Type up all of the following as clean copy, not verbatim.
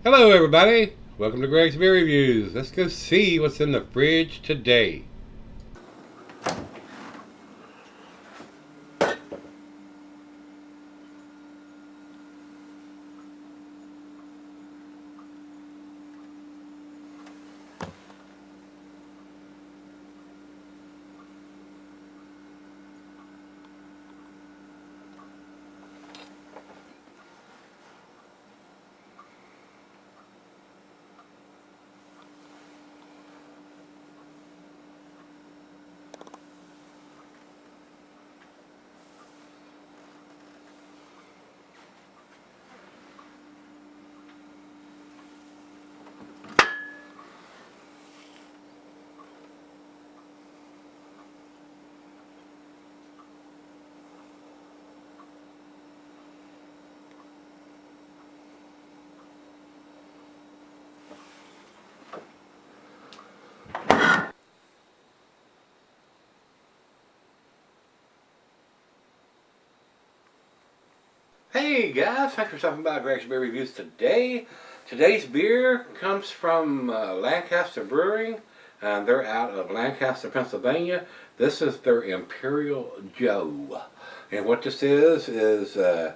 Hello everybody, welcome to Gregsbeerreviews. Let's go see what's in the fridge today. Hey guys, thanks for stopping by Gregsbeerreviews today. Today's beer comes from Lancaster Brewing, and they're out of Lancaster, Pennsylvania. This is their Imperial Joe. And what this is an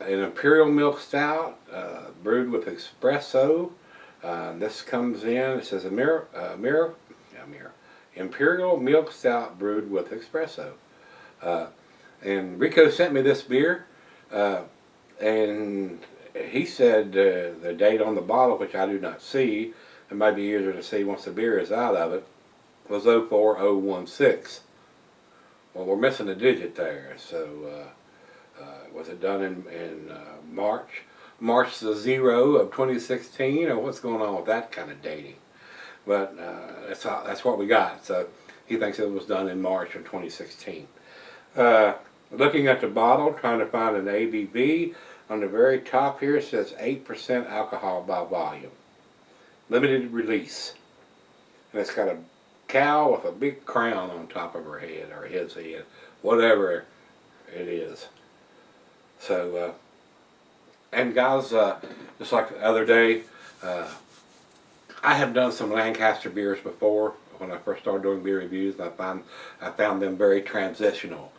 Imperial Milk Stout brewed with espresso. This comes in, it says Imperial Milk Stout brewed with espresso. And Rico sent me this beer, and he said the date on the bottle, which I do not see, it might be easier to see once the beer is out of it, was 04016. Well, we're missing a digit there, so was it done in March? March the 0 of 2016, or what's going on with that kind of dating? But that's what we got, so he thinks it was done in March of 2016. Looking at the bottle, trying to find an ABV. On the very top here it says 8% alcohol by volume. Limited release. And it's got a cow with a big crown on top of her head, or his head, whatever it is. So, and guys, just like the other day, I have done some Lancaster beers before when I first started doing beer reviews, and I found them very transitional.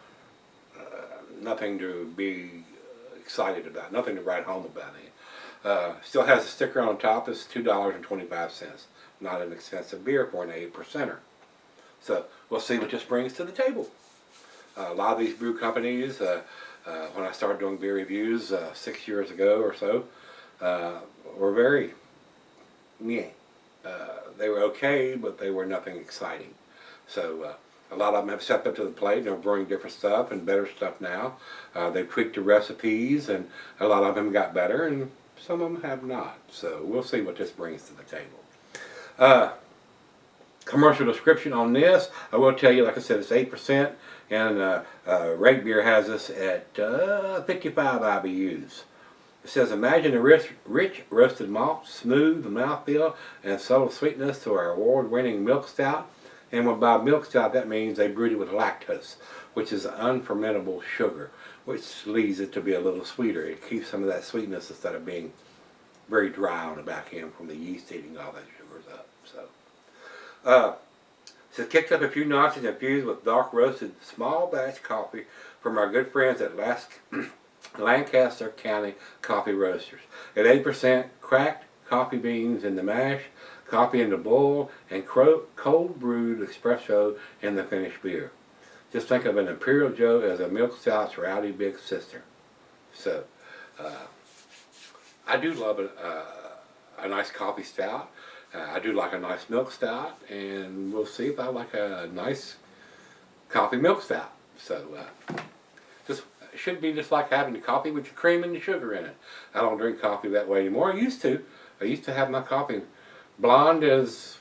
Nothing to be excited about, nothing to write home about it. Still has a sticker on top. It's $2.25. Not an expensive beer for an 8%er. So we'll see what this brings to the table. A lot of these brew companies, when I started doing beer reviews 6 years ago or so, were very, they were okay, but they were nothing exciting. So a lot of them have stepped up to the plate and are brewing different stuff and better stuff now. They've tweaked the recipes, and a lot of them got better, and some of them have not. So we'll see what this brings to the table. Commercial description on this, I will tell you, like I said, it's 8%, and Rate Beer has this at 55 IBUs. It says, imagine a rich roasted malt, smooth the mouthfeel, and subtle sweetness to our award-winning milk stout. And by milk stout, that means they brewed it with lactose, which is unfermentable sugar, which leads it to be a little sweeter. It keeps some of that sweetness instead of being very dry on the back end from the yeast eating all that sugars up. So, kicked up a few notches infused with dark roasted small batch coffee from our good friends at Lancaster County Coffee Roasters. At 8%, cracked coffee beans in the mash, coffee in the bowl, and cold brewed espresso in the finished beer. Just think of an Imperial Joe as a milk stout's rowdy big sister. So, I do love a nice coffee stout. I do like a nice milk stout, and we'll see if I like a nice coffee milk stout. So, just it should be just like having the coffee with your cream and the sugar in it. I don't drink coffee that way anymore. I used to. I used to have my coffee blonde as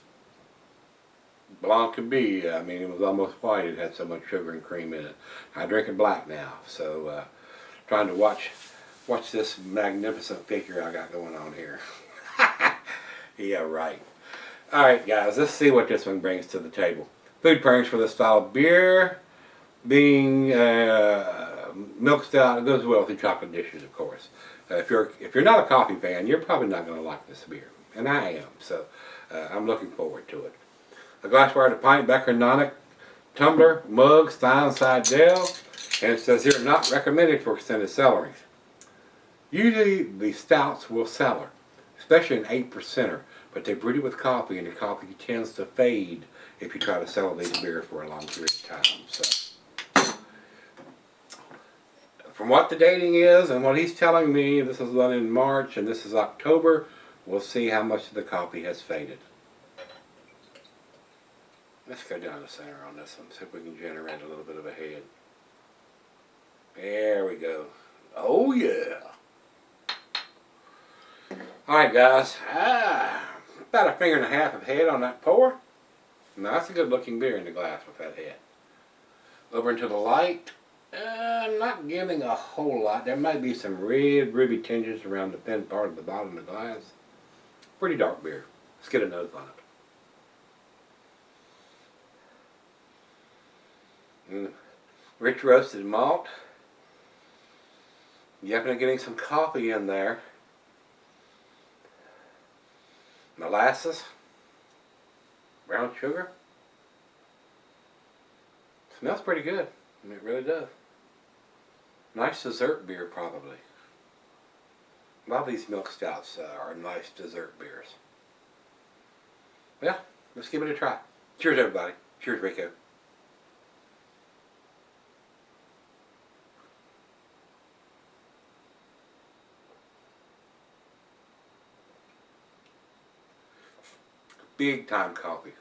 blonde could be. I mean, it was almost white. It had so much sugar and cream in it. I drink it black now. So, trying to watch this magnificent figure I got going on here. Yeah, right. Alright guys, let's see what this one brings to the table. Food pairings for this style of beer being milk stout. It goes well with the chocolate dishes, of course. if you're not a coffee fan, you're probably not going to like this beer, and I am. So I'm looking forward to it. A glassware to pint, Becker Nonic, tumbler, mug, style side gel, and it says here not recommended for extended cellarings. Usually the stouts will cellar, especially an 8%er, but they brew it with coffee, and the coffee tends to fade if you try to cellar these beers for a long period of time. So, from what the dating is and what he's telling me, this is done in March and this is October, we'll see how much of the coffee has faded. Let's go down the center on this one, see if we can generate a little bit of a head. There we go. Oh yeah. Alright guys, about a finger and a half of head on that pour. Now that's a good looking beer in the glass with that head. Over into the light, not giving a whole lot. There might be some red ruby tinges around the thin part of the bottom of the glass. Pretty dark beer. Let's get a nose on it. Rich roasted malt. Definitely getting some coffee in there. Molasses. Brown sugar. Smells pretty good. I mean, it really does. Nice dessert beer, probably. A lot of these milk stouts are nice dessert beers. Yeah, let's give it a try. Cheers, everybody. Cheers, Rico. Big time coffee.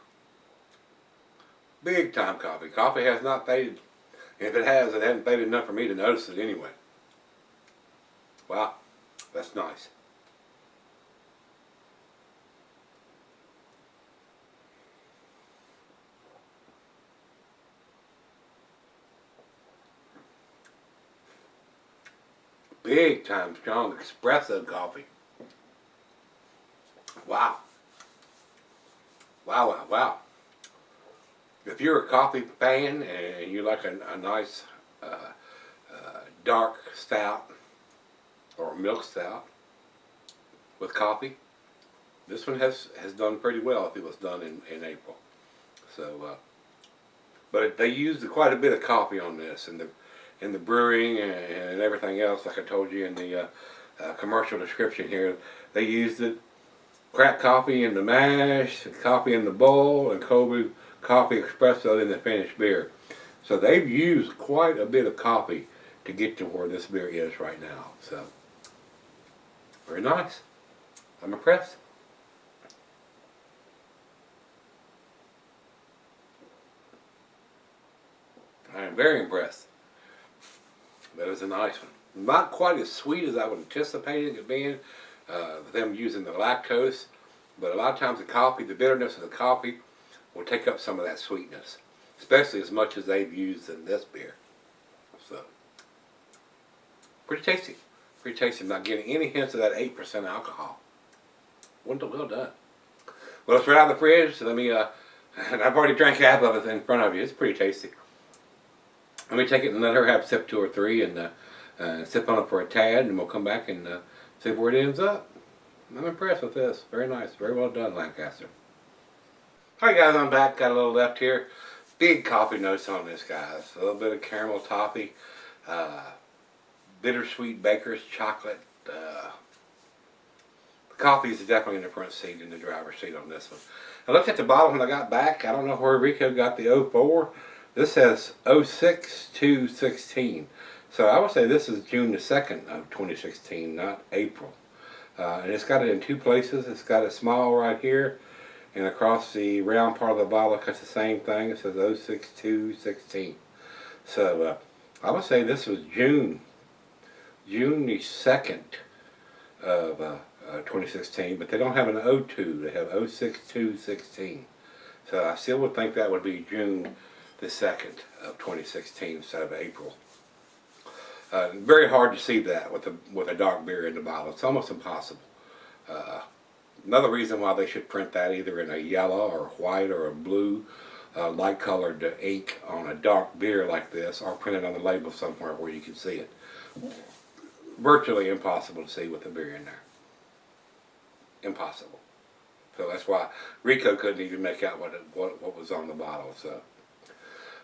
Big time coffee. Coffee has not faded. If it has, it hasn't faded enough for me to notice it anyway. Wow, that's nice. Big time strong espresso coffee. Wow. Wow, wow, wow. If you're a coffee fan and you like a nice dark stout or milk stout with coffee, this one has done pretty well if it was done in April. So, but they used quite a bit of coffee on this in the brewing and everything else. Like I told you in the commercial description here, they used it. Cracked coffee in the mash, coffee in the bowl, and coffee espresso in the finished beer. So they've used quite a bit of coffee to get to where this beer is right now. So, very nice. I'm impressed. I am very impressed. That is a nice one. Not quite as sweet as I would anticipate it being. Them using the lactose, but a lot of times the coffee, the bitterness of the coffee will take up some of that sweetness, especially as much as they've used in this beer. So, pretty tasty. Pretty tasty. I'm not getting any hints of that 8% alcohol. Well done. Well, it's right out of the fridge. So let me, and I've already drank half of it in front of you. It's pretty tasty. Let me take it and let her have sip 2 or 3 and sip on it for a tad, and we'll come back and see where it ends up. I'm impressed with this. Very nice. Very well done, Lancaster. Alright guys, I'm back. Got a little left here. Big coffee notes on this, guys. A little bit of caramel toffee. Bittersweet baker's chocolate. The coffee is definitely in the front seat, in the driver's seat on this one. I looked at the bottle when I got back. I don't know where Rico got the 04. This says 06/2/16. So I would say this is June the 2nd of 2016, not April. And it's got it in 2 places. It's got a small right here, and across the round part of the bottle it's the same thing. It says 06/2/16. So I would say this was June the 2nd of 2016, but they don't have an 02. They have 06/2/16. So I still would think that would be June the 2nd of 2016 instead of April. Very hard to see that with a dark beer in the bottle. It's almost impossible. Another reason why they should print that either in a yellow or white or a blue light colored ink on a dark beer like this, or print it on the label somewhere where you can see it. virtually impossible to see with the beer in there. Impossible. So that's why Rico couldn't even make out what was on the bottle. So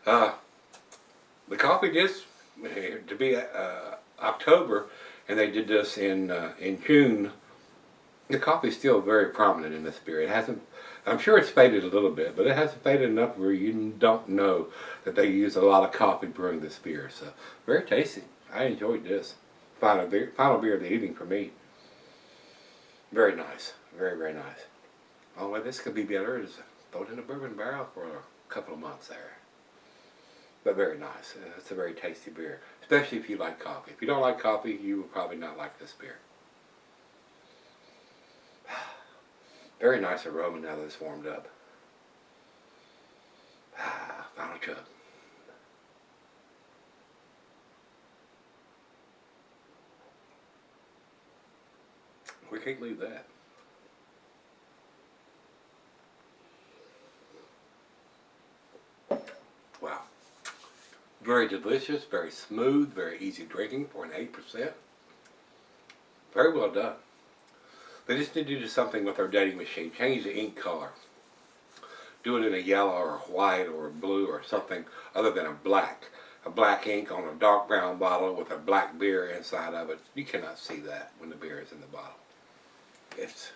the coffee just to be October, and they did this in June. The coffee's still very prominent in this beer. It hasn't. I'm sure it's faded a little bit, but it hasn't faded enough where you don't know that they use a lot of coffee brewing this beer. So very tasty. I enjoyed this. Final beer of the evening for me. Very nice. Very, very nice. Oh, well, this could be better. Is throw it in a bourbon barrel for a couple of months there. But very nice. It's a very tasty beer, especially if you like coffee. If you don't like coffee, you will probably not like this beer. Very nice aroma now that it's warmed up. Final chug. We can't leave that. Wow. Very delicious, very smooth, very easy drinking for an 8%. Very well done. They just need to do something with our dating machine. Change the ink color. Do it in a yellow or a white or a blue or something other than a black. A black ink on a dark brown bottle with a black beer inside of it. You cannot see that when the beer is in the bottle. It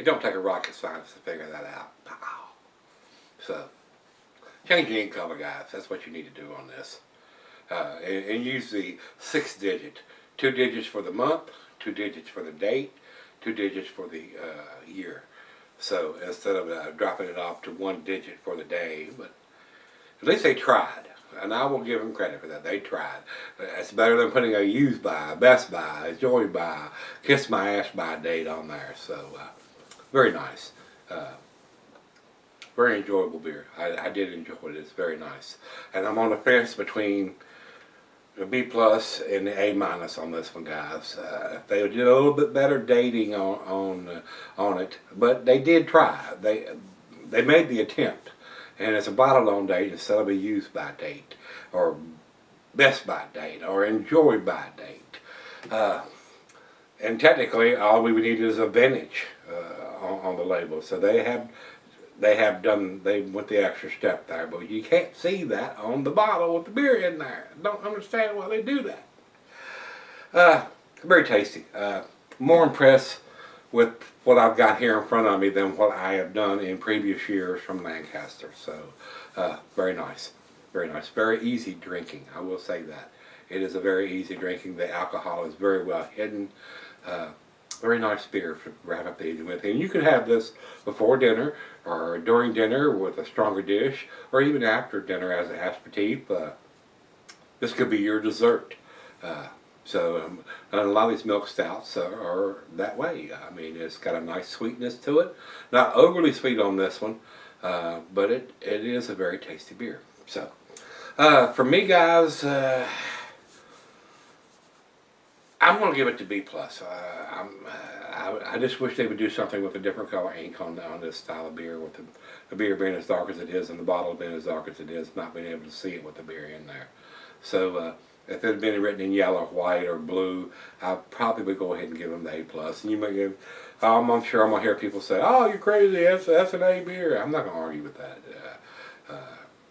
don't take a rocket scientist to figure that out. So, change the ink color, guys. That's what you need to do on this. And use the 6-digit. 2 digits for the month, 2 digits for the date, 2 digits for the year. So instead of dropping it off to 1 digit for the day, but at least they tried. And I will give them credit for that. They tried. It's better than putting a use by, best by, enjoy by, kiss my ass by date on there. So very nice. Very enjoyable beer. I did enjoy it. It's very nice. And I'm on the fence between a B plus and the A minus on this one, guys. They did a little bit better dating on it, but they did try. They made the attempt, and it's a bottled on date instead of a use by date, or best by date, or enjoy by date. And technically, all we would need is a vintage on the label. So they went the extra step there, but you can't see that on the bottle with the beer in there. I don't understand why they do that. Very tasty. More impressed with what I've got here in front of me than what I have done in previous years from Lancaster. So, very nice. Very nice. Very easy drinking, I will say that. It is a very easy drinking. The alcohol is very well hidden. Very nice beer to wrap up the evening with. And you can have this before dinner or during dinner with a stronger dish, or even after dinner as an aperitif. This could be your dessert. And a lot of these milk stouts are that way. I mean, it's got a nice sweetness to it. Not overly sweet on this one, but it is a very tasty beer. So, for me, guys, I'm going to give it to B+. I just wish they would do something with a different color ink on this style of beer, with the beer being as dark as it is and the bottle being as dark as it is, not being able to see it with the beer in there. So if it had been written in yellow, white, or blue, I probably would go ahead and give them the A+. And you may give, I'm sure I'm going to hear people say, "Oh, you're crazy, that's an A beer." I'm not going to argue with that.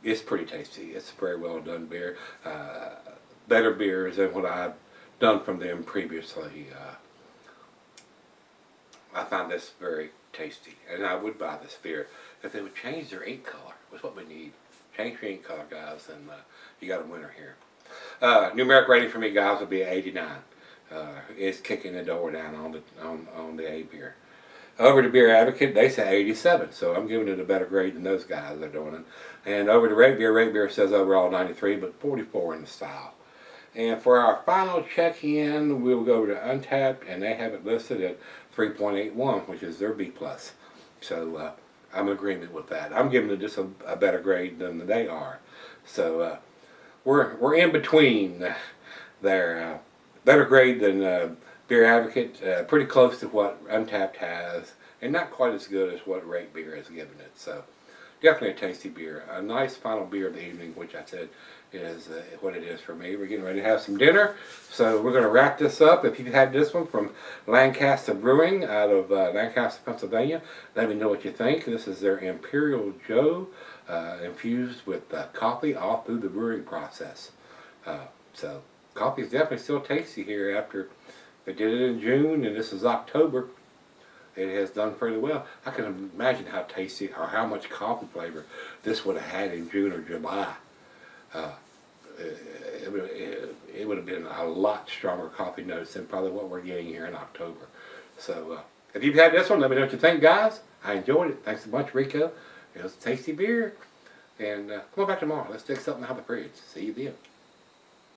It's pretty tasty. It's a very well done beer. Better beers than what I've done from them previously. I find this very tasty, and I would buy this beer if they would change their ink color. That's what we need. Change your ink color, guys, and you got a winner here. Numeric rating for me, guys, would be an 89. It's kicking the door down on the A beer. Over to Beer Advocate, they say 87, so I'm giving it a better grade than those guys are doing it. And over to Rate Beer says overall 93, but 44 in the style. And for our final check-in, we'll go over to Untappd, and they have it listed at 3.81, which is their B+. So I'm in agreement with that. I'm giving it just a better grade than they are. So we're in between there. Better grade than Beer Advocate, pretty close to what Untappd has, and not quite as good as what Rate Beer has given it. So definitely a tasty beer. A nice final beer of the evening, which I said is what it is for me. We're getting ready to have some dinner, so we're going to wrap this up. If you've had this one from Lancaster Brewing out of Lancaster, Pennsylvania, let me know what you think. This is their Imperial Joe, infused with coffee all through the brewing process. So coffee is definitely still tasty here after they did it in June, and this is October. It has done fairly well. I can imagine how tasty or how much coffee flavor this would have had in June or July. It would have been a lot stronger coffee notes than probably what we're getting here in October. So if you've had this one, let me know what you think, guys. I enjoyed it. Thanks a bunch, Rico. It was a tasty beer. And come on back tomorrow. Let's take something out of the fridge. See you then.